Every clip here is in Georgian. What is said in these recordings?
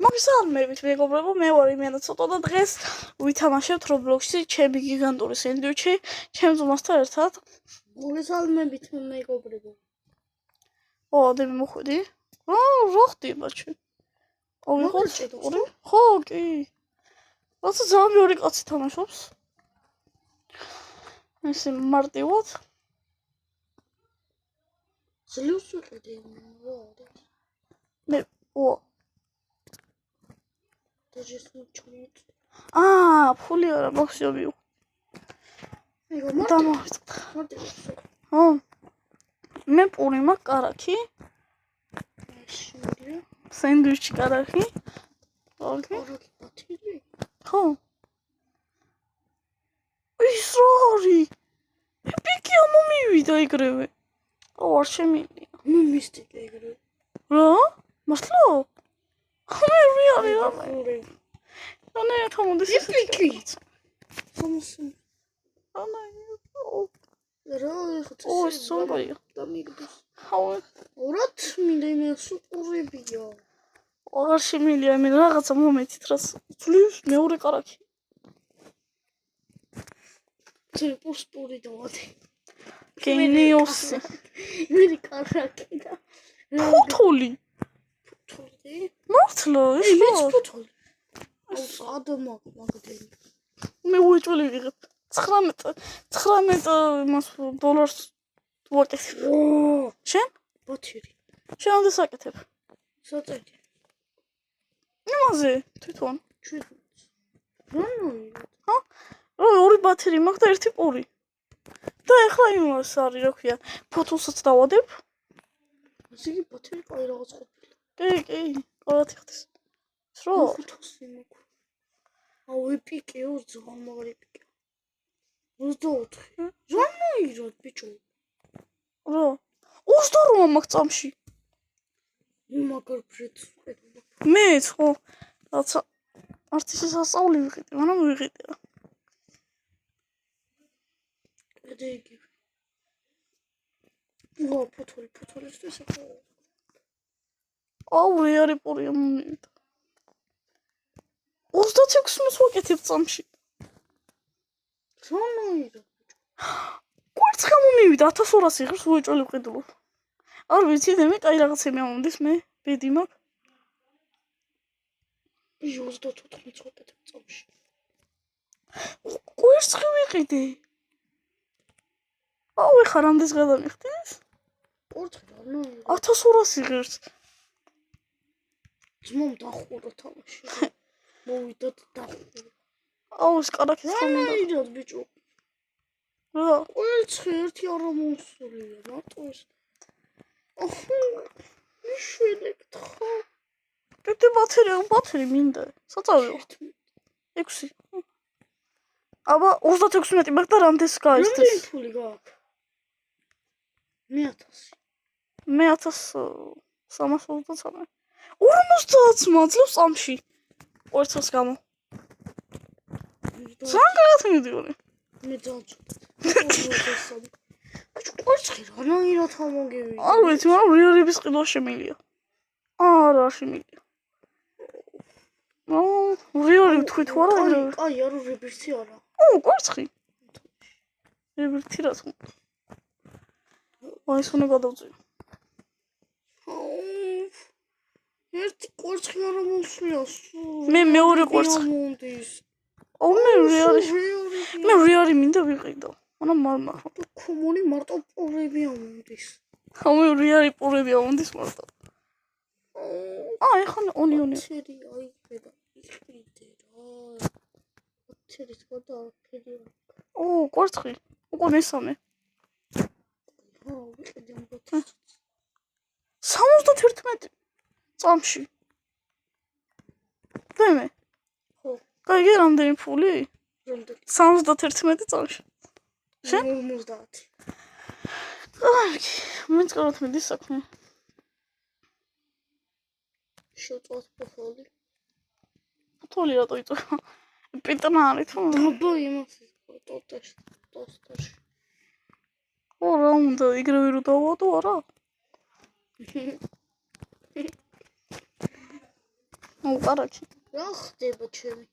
მოგესალმებით მეგობრებო, მე ვარ იმენა ცოტა და დღეს ვითამაშებთ Roblox-ში ჩემი გიგანტური სენდვიჩი ჩემ ძმასთან ერთად. მოგესალმებით მეგობრებო. ადები მოხვედი? რა ხდება ბაჩი? ხო, კი. როცა ძალიან ბევრი კაცი თამაშობს. ესე მარტივად. ძლივს ვიყიდე. მე ფული არა, ბოქსი ვიუ. მე პური მაქვს კარაქი. სენდვიჩი კარაქი. კარაქი ბათილი? ხო. ის რა არის? პიკი მომივიდა ეგრევე. არ შემიძლია. მომისტიკე ეგრევე. რა? მართლა? მე რეალი რა. Ana yatamadı siz. Peki. Olsun. Ana ya. O sonra ya. Hava. Orat milime su uribia. Orar şimiliye mi რაღაცა მომენტი თრას. Თulis მეორე კარაქი. პური დავადი. გენიოსი. მე კარაქი და. ფუთული. მართლა ის ფუთული. ადმა მაგდენი. მე უეჭველი ვიღებ. 19 იმას დოლარს ვაკეთებ. შენ? ბოთირი. შენ უნდა საკეთებ. საწეთი. იმაზე თვითონ. რა? ორი ბათერი მაქვს და ერთი პური. და ეხლა იმას არის, რა ქვია, ფოთოლსაც დავადებ. ესე იგი ბათერი ყავი რაღაც ყოფილა. კი, ყველათი ხდეს. სრო? ფოთოლსი მაქვს. ეპიკეო ძალიან მაგარი ეპიკე. 24. ზონაირად ბიჭო. რა? 22 მაქვს წამში. მაგარ ფრეთს ვყიდე. მეც ხო. რაცა არც ისე სასწაული ვიყიდე, მაგრამ ვიყიდე რა. კიდე იგი. ფოთოლის და საკო. რეალი პური მომივიდა. 26-ს ვაკეთებ წამში. ზონაირად. კვერცხა მომივიდა 1200 იღებს უეჭველი ვყიდულობ. არ ვიცი მე კაი რაღაცები მომდის მე ბედი მაქვს. 24-ს ვაკეთებ წამში. კვერცხი ვიყიდე. ეხა რამდენს გადამიხდეს? კვერცხი რა? 1200 იღებს. ძმომ დახურა თამაში. მოვიდა დახურა. ეს კარაქი ზონაირად ბიჭო. რა? კვერცხი ერთი არა მოსულია, მარტო ეს. მიშველეკთხა. კიდე ბათერი მინდა. საწავიო. 6. აბა 36 მაქვს და რამდენს გაიზრდეს? რამდენი ფული გაქვს? 1000. მე 1323. 50 მაძლევს წამში. კვერცხის გამო. ძალიან მიდიოდი. მე ძალიან. კვერცხი რანაირად ამოგევიდა. არ ვიცი, მაგრამ რეალების ყიდვა შემიძლია. არა შემიძლია. რეალი თქვი თუ არა? კაი, არა რებირთი არა. კვერცხი. რებირთი რა თქმა უნდა. ეს უნდა გადავწიო. ერთი კვერცხი არა მოსულია. მე მეორე კვერცხი. მე რეალი მინდა ვიყიდო. მაგრამ მარმა. კომუნი მარტო პურები ამონდის. მე რეალი პურები ამონდის მარტო. ეხლა ონიონი. ცერი აიყიდა. იყიდე რა. ცერის გარდა არაფერი. კვერცხი. უკვე მესამე. ვიყიდე ამბოთი. 71 წამში. მე. ხო. კაი, რამდენი ფული? 71 წამში. შენ? 50. კარგი, მეც კაროთ მედის საქმე. შევწვათ ფოთოლი. ფოთოლი რატო იწვა? პიტნარი თუ? დაბა იმას ტოსტაში. რა უნდა იგრევე რო დავადო არა? აუ კარაკი. რა ხდება ჩემი?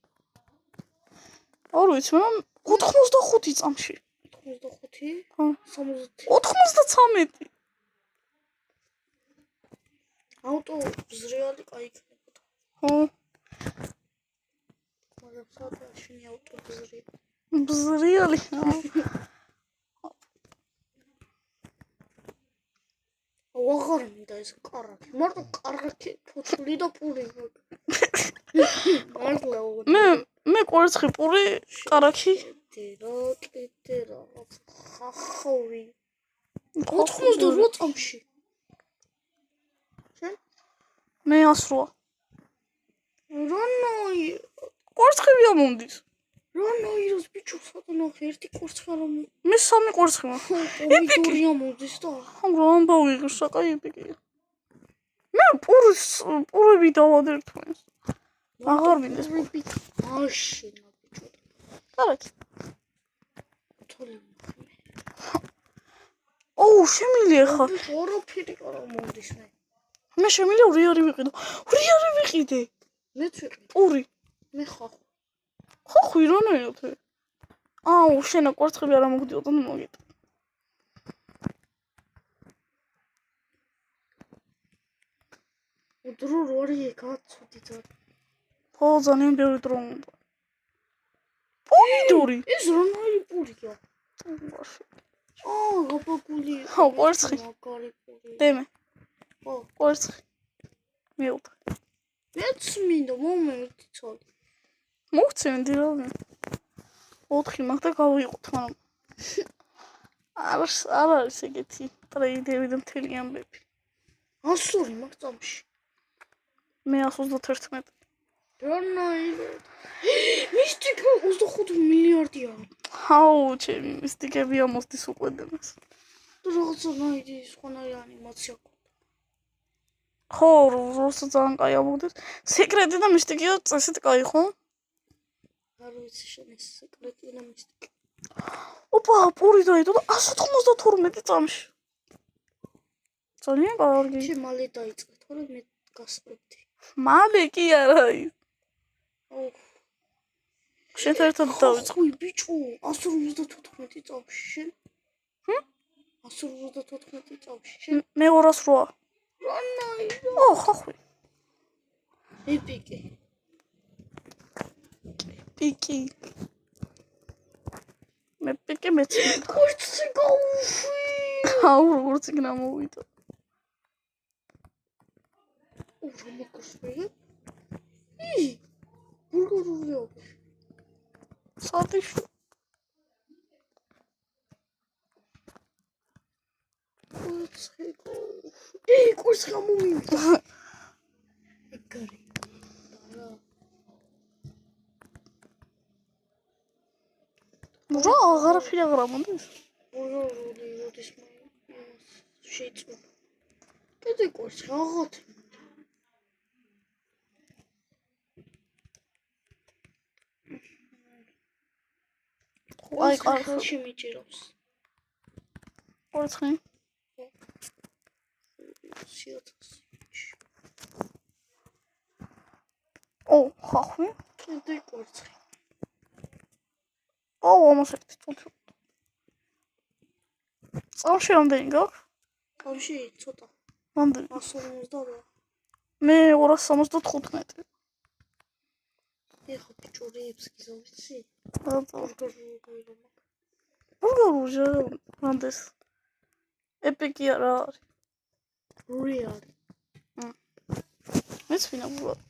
არ ვიცი, მე 85 წამში. 85? ხო. 70. 93. აუტო ზრიალი კაი იქნებოდა. ხო. მაგრამ საერთაშინი აუტო ზრიალი. ბზრიალი. აღარ მინდა ეს კარაკი. მარტო კარაკი ფოთლი და პური. მართლა მე კვერცხი პური კარაკი. კიდე რაღაც ხახოვი. 88 წამში. შენ? მე 108. რანოი კვერცხები ამონდის. რანოიროს ბიჭო სადანახე ერთი კვერცხი არ ამო. მე 3 კვერცხი მაქვს. ოპიდური ამოდის და. რა ამბავი ღირს საკაი ეპიკია. მე პურები დავადერ თქვენს. აღარ მინდეს პური. მაშინა ბიჭო. კარაკი. თოლი. ოუ, შემილია ხა. ოროფერი არ ამოდის მე. მე შემილია რიარი ვიყიდო. რიარი ვიყიდე. მეც ვიყიდე. პური. მე ხახ. ხოხი რანაირად? აუ, შენა კვერცხები არ ამოგდიოდა მოგიტ. დრო როარი გაცუდი და. ხო, ძალიან ბევრი დრო უნდა. პომიდორი. ეს რანაირი პურია? გაბაგული. ხო, კვერცხი. მაგარი პური. დემე. ხო, კვერცხი. მეუთხე. მეც მინდა მომენტი ცოტა. მოგცემდი რა. 4 მაგდა გავიყოთ, მაგრამ არ არის ეგეთი ტრეიდები და მთელი ამბები. 102 მაგ წამში. მე 131. რანაირად. მისტიკა 25 მილიარდია. აუ, ჩემი მისტიკები ამოსდის უკვე დემეს. რაღაცა ნაირი სხვანაირი ანიმაცია ქონდა. ხო, როცა ძალიან კაი ამოვიდეს. სეკრეტი და მისტიკია წესით კაი, ხო? არ ვიცი შენ ეს სეკრეტი და მისტიკა. ოპა, პური დაიდო და 192 წამში. ძალიან კარგი. შე მალე დაიწყე, თორე მე გასწრებდი. მალე კი არა ის. აუ, შენ ერთად დავიწყე. ხუი ბიჭო, 154 წამში შენ? 154 წამში შენ? მე 208. რანაირად. ო, ხახვი. ეპიკი. პიკი. მე პიკი მეცნიერა. კვერცხი გაუშვი. აუ, როგორც იქნა მოვიდა. რა მოკრსვე? ბულგარულია. სათიშო. კვერცხი გაუშვი. კვერცხი გამომივიდა. ეგარი. რა აღარაფერი აღარ ამონდის? ბულგარული როდის შეიძლება. კიდე კვერცხი აღოთ. აი, კარგი. შემიჭირავს. კვერცხი. სიოთს. ო, ხახვი. კიდე კვერცხი. ო, ამას ერთი თუთი. წამში რამდენი გაქვს? ამში ცოტა. რამდენი? 158. მე 275. ეხო ბიჭურებს გიზოვიცი? რატო? ბულგარული ბულგარული რამდენს? ეპიკი არა არის. რეალი. მეც ვინა ბულგარული.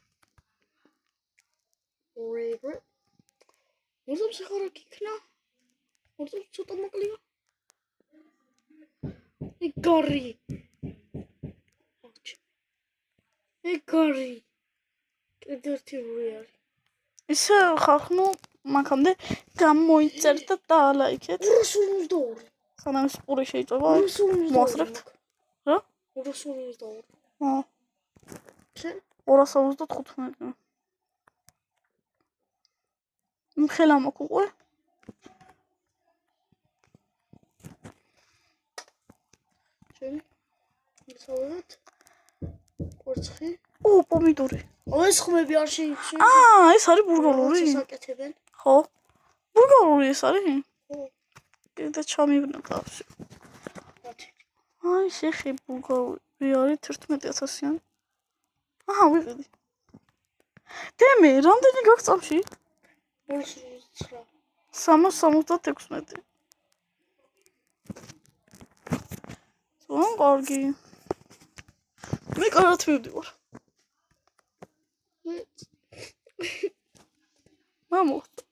რებრ. მოზობს ხარ იქნა? მოზობს ცოტა მოკლია? ეგარი. ეგარი. კიდე ერთი რეალი. ისე ხახნუ მანქამდე გამოიწერთ და დაალაიქეთ. 252. სანამ ეს პური შეიწება, მოასწრებთ. რა? 252. აა. შენ? 275. ხელა მოკუყვე? შენ? ისევად? კვერცხი? ო, პომიდორი. ეს ხმები არ შეიძლება. ეს არის ბულგარული? საკეთებენ. ხო. ბულგარული ეს არის? ხო. კიდე ჩამივნა კაფში. შეხი ბულგარული არის 11,000-იანი. ვიყიდი. დემე, რამდენი გაქვს წამში? 209. 376. კარგი. მე კარგად მივდივარ. მოხდა.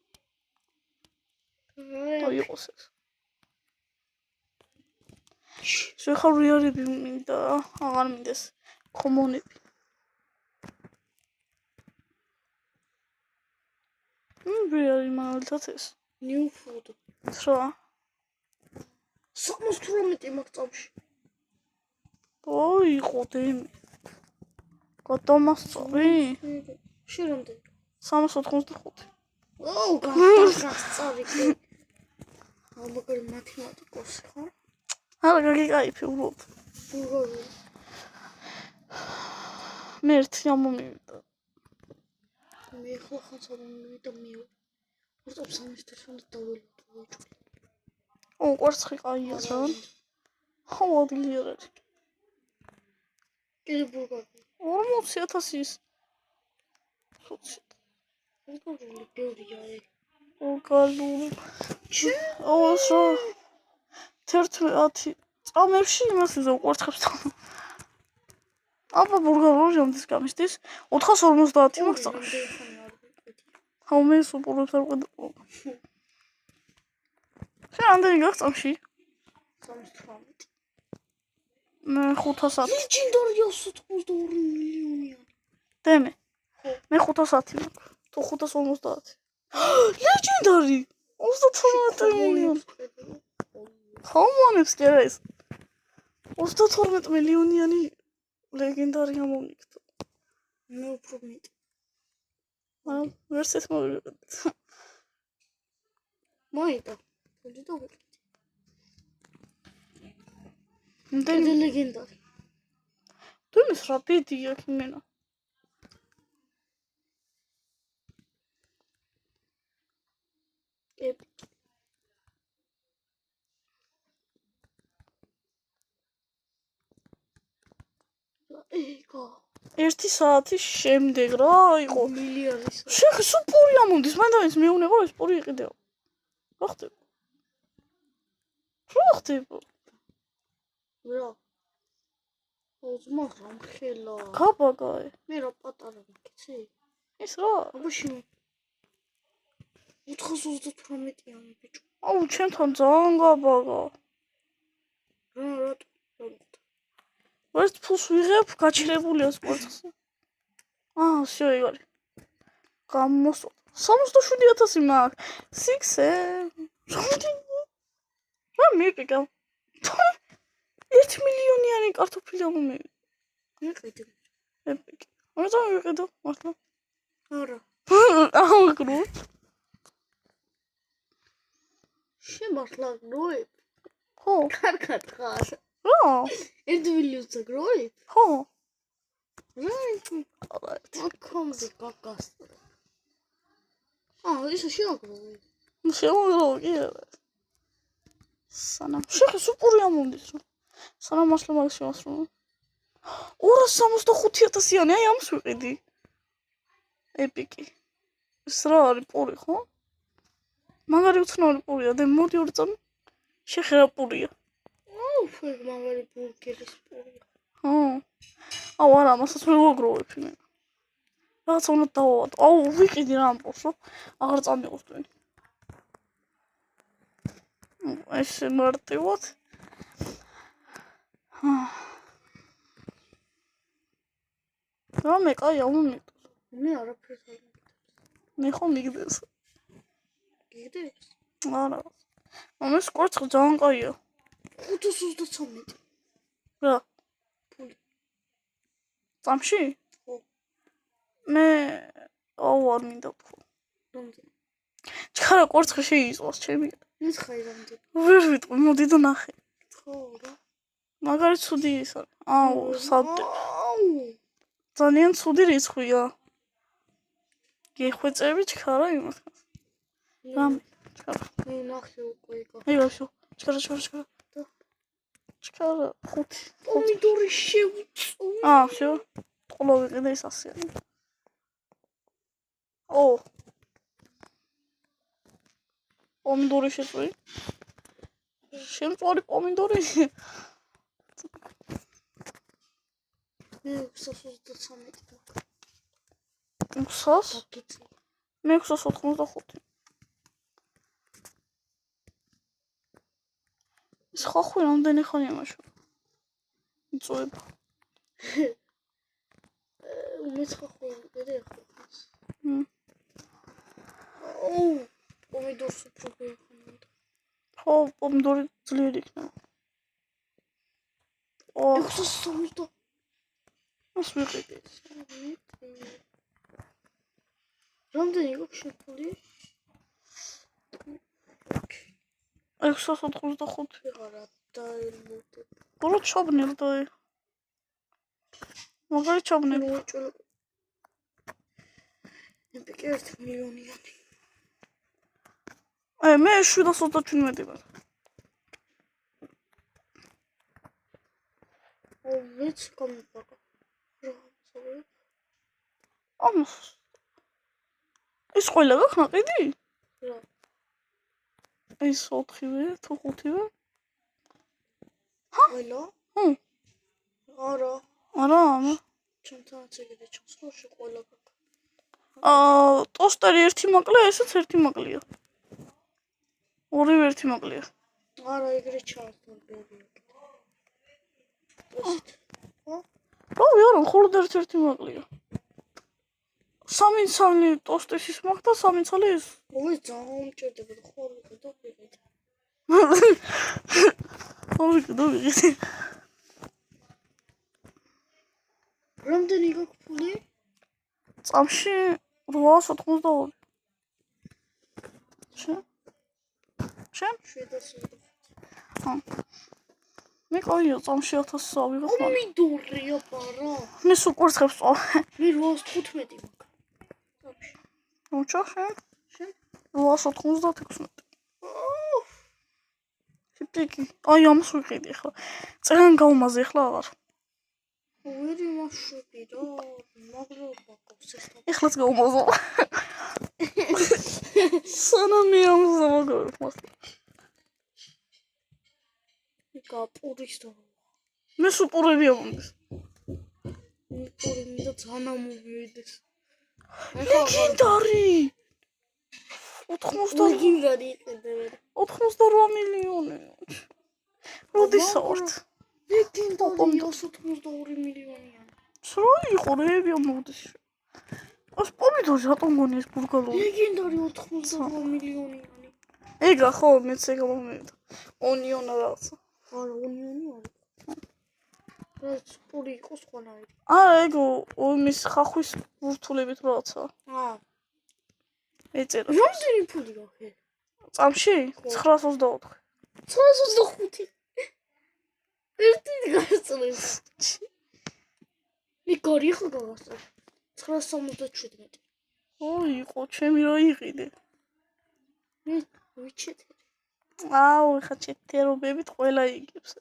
იყოს ეს. შეხარ რეალები მინდა, აღარ მინდეს კომონები. რეალი მაგალითად ეს. New food. რა? 78 მაქვს წამში. იყო დემი. გადამასწორი? შენ რამდენი? 385. გასწარი კი. მაგარი მათემატიკოსი ხარ? არა, გაგიკაიფე უბრალოდ. ბულგარული. მე ერთი ამომივიდა. მე ხო ხან სამომივიდა მე. ვარწავ სამესტერს უნდა დავილოდო. კვარცხი ყაია რა. ხო, ადგილი არ არის. კიდე ბულგარული. 40,000-ის. ბულგარული ბევრია. ბულგარული. ოსო. 11 წამებში იმას ვიზო კვარცხებს თან. აბა ბულგარული რამდენს გამიშდის? 450 მაქვს წამში. ხო, მე სუპურებს არ ვყიდო. შენ რამდენი გაქვს წამში? 38. მე 500. ლეგენდარია 82 მილიონიანი. დემე. მე 510 მაქვს. თუ 550. ლეგენდარი. 32 მილიონი. ხომონებს კი არა ეს. 32 მილიონიანი ლეგენდარი ამომიქცო. მე უფრო მეტი. ვერსეთ მოვიგეთ. მაიტა. პოდი დავიკეთე. ნდენი ლეგენდარი. თუ ის რა ბედია ქიმენა. ერთი საათის შემდეგ რა იყო მილიარდის. შეხი სუპური ამონდის, მანდ მეუნება ეს პური იყიდეო. რა ხდება? რა ხდება? რა? მაგრამ ხელა. გაბაგაე. მე რა პატარა მიქცი? ეს რა? აბაში 438-იანი ბიჭო. ჩემთან ძალიან გაბაგა. რატო? ვერც ფულს ვიღებ, გაჩერებულია სპორტზე. всё იგარი. გამოსო. 67,000 მაქვს. სიქსე. რა მიყიდა? 1 მილიონიანი კარტოფილი ამომივიდა. მიყიდე. ეპიკი. რა მიყიდა? მართლა? არა. აღგრუ. შემართლა გროებ. ხო. კარგად ხარ. რა? 1 მილიონზე გროებ? ხო. რა? აქომზე გაგას. ისე შეაგროვე. შემოგროვე. სანამ შეხი სუპური ამონდის რა. სანამ მასლა მაგას რომ 265,000-იანი აი ამს ვიყიდი. ეპიკი. ეს რა არის პური ხო? მაგარი უცნაური პურია და მოდი ორი წამი შეხერა პურია. ფეგ მაგარი ბურგერის პურია. არა, მასაც ვერ ვაგროვებ მე. რაღაცა უნდა დავავატო. ვიყიდი რა ამბობს რომ აღარ წამიყოს თქვენი. ეს მარტივად. მე კაი ამომიტო. მე არაფერს არ მიგდებს. მე ხო მიგდებს. გიგდებს? არა. ამას კვარცხი ძალიან კაია. 533. რა? ფული. წამში? ხო. მე არ მინდა უფრო. რამდენი? ჩქარა კვარცხი შეიწვას ჩემი. ის ხაი რამდენი? ვერ ვიტყვი, მოდი და ნახე. ხო რა. მაგარი ცუდი ის არის. სადე. ძალიან ცუდი რიცხვია. გეხვეწები ჩქარა იმას. რამ ჩქარა. მე ნახე უკვე იგო. ეგ ვაფშე. ჩქარა. ჩქარა 5. პომიდორი შევწოვე. всё. ყოლა ვიყიდე ის 100. ო. პომიდორი შეწვი. შემწვარი პომიდორი. მე 623 მაქვს. 600? გიწი. მე 685. ის ხოხვი რამდენი ხანია მაშინ? იწוება. მე ხოხვი ვერ ეხოს. პომიდორს უფრო გვეხმარება. ხო, პომიდორი ძლიერი იქნება. 650. ას ვიყიდე. რამდენი გვაქვს შეფული? 685. ვიღარა დაელოდე. გულო ჩობნილ დაი. მაგარი ჩობნილ. მოჭულ. ემპიკი 1 მილიონიანი. მე 727 ვარ. მეც კომპაკა. ამას. ის ყველა გახნა ყიდი? რა. ის 4-ვე, თუ 5-ვე? ყველა? არა. არა, ჩემთანაც ეგრე ჩანს, რომ ყველა გაქვს. ტოსტერი 1 მაკლია, ესეც 1 მაკლია. ორივე 1 მაკლია. არა, ეგრე ჩანს ნორბერია. რავი, არა, მხოლოდ 1 მაკლია. 3 ცალი ტოსტის ის მაქვს და 3 ცალი ის. ой, ძალიან მჭირდება ხო და ვიყიდე. ვიყიდე. რამდენი გაქვს ფული? წამში 882. შენ? 700. მე კაია, წამში 1000 ავიღო. პომიდორია პარა. მე სუკვერცხებს წავ. მე 815 მაქვს. წამში. მოჩა შენ? 896. პიკი. აი ამას ვიყიდი ხო. წერან გავმაზე ხო აღარ. ვერი მასშტი რა, მაგრობა ყავს ეს. ეხლაც გავმაზო. სანამი ამაზე მაგარ. გაპურის და მე სუპურები ამონდეს. პური მინდა ძალიან მოვიდეს. ლეგენდარი 88 მილიონი. როდის ვართ? ლეგენდარი 182 მილიონიანი. სრა იყო რეები ამოდის. ას პომიდორი რატომ გონი ეს ბურგალო? ლეგენდარი 82 მილიონიანი. ეგა ხო მეც ეგა მომენტ. ონიონა რაღაცა. არა, ონიონი არის. რაც პური იყოს ყველანაირი. არა, ეგო მის ხახვის ბურთულებით რაღაცა. ეწერა. რამდენი ფული გაქვს? წამში 924. 925. ერთი გასწრებს. მე გარი ხო გასწრებ. 977. იყო, ჩემი რა იყიდე. მე ვიჩეთე. აუ, ხა ჩეთერობებით ყველა იგებს.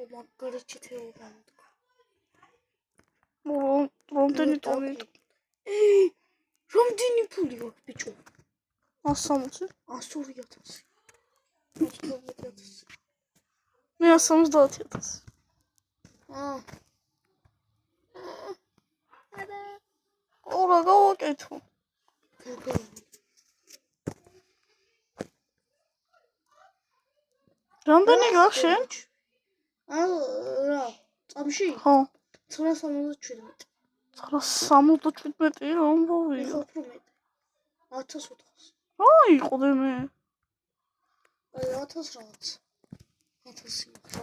მაგარი ჩეთერობა. რამდენი ტონი? რამდენი ფული გაქვს ბიჭო? 160. 102,000. 120,000. მე 170,000. ორა გავაკეთო. რამდენი გაქვს შენ? რა, წამში? ხო. 977. 977 ამბოვი. ხო, უფრო მეტი. 1400. აი, ყოდე მე. აი 1000 რაღაც. 1000 მაქვს.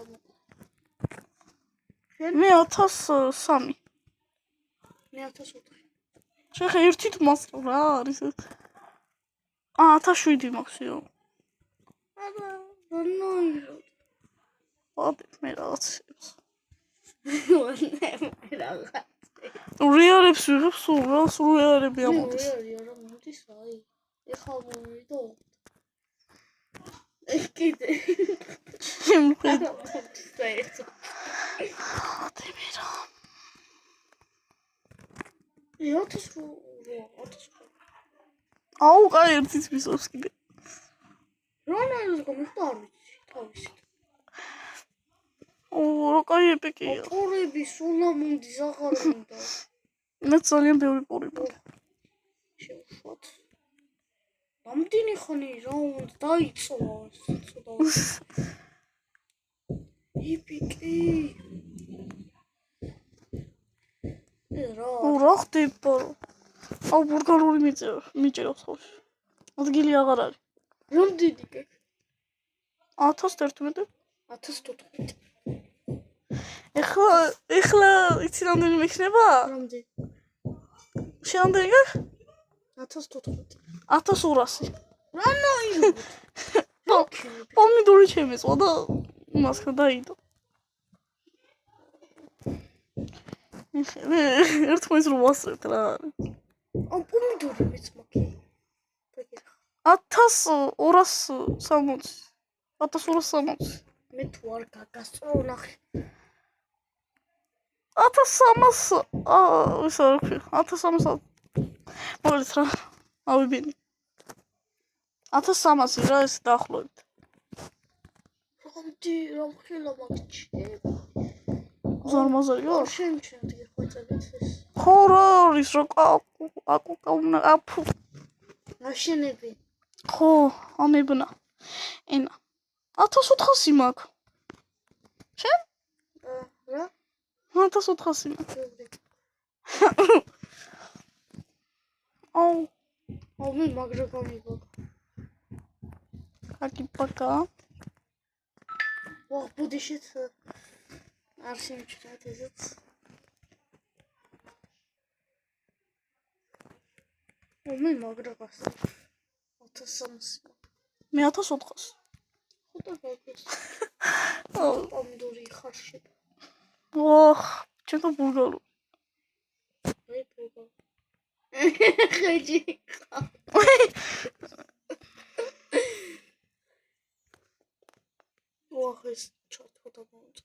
მე 1003. მე 1004. შეხე ერთით მას რა არის ეს? 1007 მაქსიო. არა, ნაირად. ვადებ მე რაღაცებს. მე რაღაც. რეალებს ვიღებ სულ რა, სულ რეალები ამოდის. რა მოდის აი. ეხლა მომიდო. კიდე. შემხედა. საერთოდ. ვადებ მე რა. 1000. აუ, კაი ერთის მისავს კიდე. რანაირს გამიხდა არ ვიცი, თავისით. რა კაი ეპიკია. პორები სულა მომდის აღარ მინდა. მე ძალიან ბევრი პორი მაქვს. შევხვათ. რამდენი ხანი რა უნდა დაიწვა, ცოტა. ეპიკი. რა ხდება? აუ, ბულგარული მიჭერავს ხოლმე. ადგილი აღარ არის. რამდენი გეკ? 1011. 1014. ეხლა იცი რამდენი მექნება? რამდენი? რამდენი გაკ? 1014. 1200. რანაირო? პომიდორი შემეწვა და იმას გადაიდო. ერთმანეთს რომ ვასწრებთ რა არის. ამ პომიდორი მეც მაქვს. 1260. 1260. მე თუ არ გაგასწრო ნახე. 1300. ის არ ვქი. 1300. მოგეთ რა. ავიბინი. 1300 რა ეს დაახლოებით. რამ ხელა მაგჩება. ზარმაზარია? შემჩნევთ იხოწებით ეს. ხო რა არის რა აკუ. აშენები. ხო, ამებნა. ენა. 1400 მაქვს. შენ? რა? 1400 მაქვს. აუ, მე მაგრა გამიგო. აკიპაკა. ვაჰ, ბუდიშეთ. არ შემჩნევთ ესეც. მე მაგრა გასა. 1300. მე 1400. ხოდა გაგოს. პომიდორი ხარში. ოხ, ჩემო ბულგარო. აი ბულგარო. ხეჯი. ოხ ეს ჩათოდა მომწ.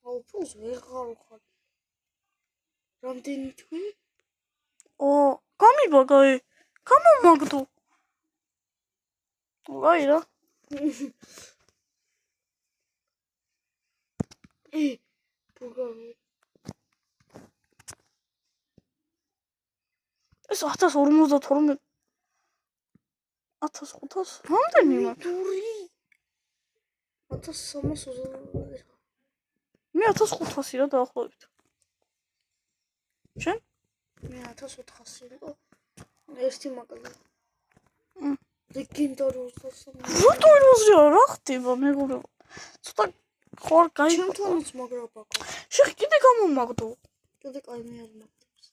აუ ფუს ვეღარ ხარ. რამდენი თქვი? გამიბაგაი. გამომაგდო. აი რა. ბულგარო. ეს 1052. 1500. რამდენი მაქვს? 1300. მე 1500 რა დაახლოებით. შენ? მე 1400 იყო. ერთი მაკლია. ლეგენდარული 1300. რატო რა ხდება მეგობრებო? ცოტა ხوار გაი. ჩემთანაც მაგრა ბაკა. შეხ კიდე გამომაგდო. კიდე კაი მე არ მაგდებს.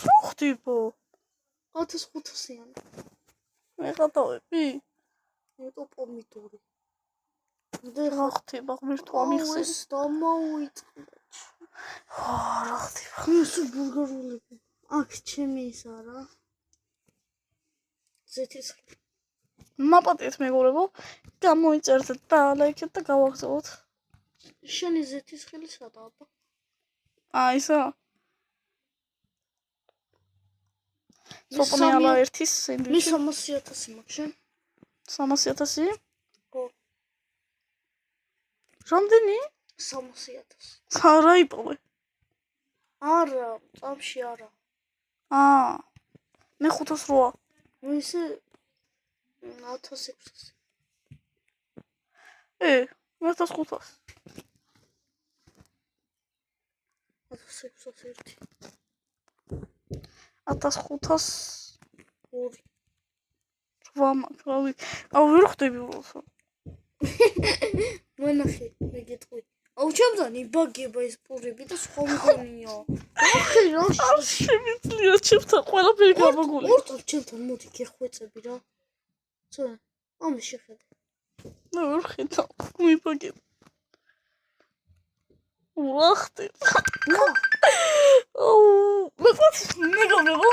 რა ხდება? 1500-იანი. მე გადავები? ნეტო პომიდორი. რა ხდება? ღმერთო ამიხსენ. ეს დამოიწყდა. რა ხდება? ეს ბულგარულები. აქ ჩემი ისა რა. ზეთის მაპატეთ მეგობრებო, გამოიწერთ და ლაიქეთ და გავაგზავნოთ. შენი ზეთის ხილი სადაა? ისა. სოპონეალა ერთის მე სენდვიჩი. 300,000 მაქვს შენ? 300,000? ხო. რამდენი? 300,000. რა იპოვე? არა, წამში არა. მე 508. ისე 1600. მე 1500. 1601. 1500. 2. ვამაკრავი. ვერ ხვდები უბრალოდ. მონახე, მე გეტყვი. ჩემთან იბაგება ეს პურები და სხვა მგონია. ახი რა შემიძლია ჩემთან ყველაფერი გამოგული. ორთო ჩემთან მოდი გეხვეწები რა. ცოტა. ამის შეხედე. და ვერ ხედავ მიფაგე ვახტი მეკოთ მეგობრებო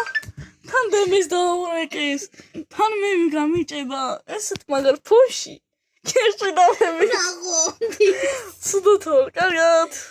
თან დემის დავაკის თან მე გამიჭედა ესეთ მაგარ ფოში კეში და მე ნაღო სუდოთო კარგად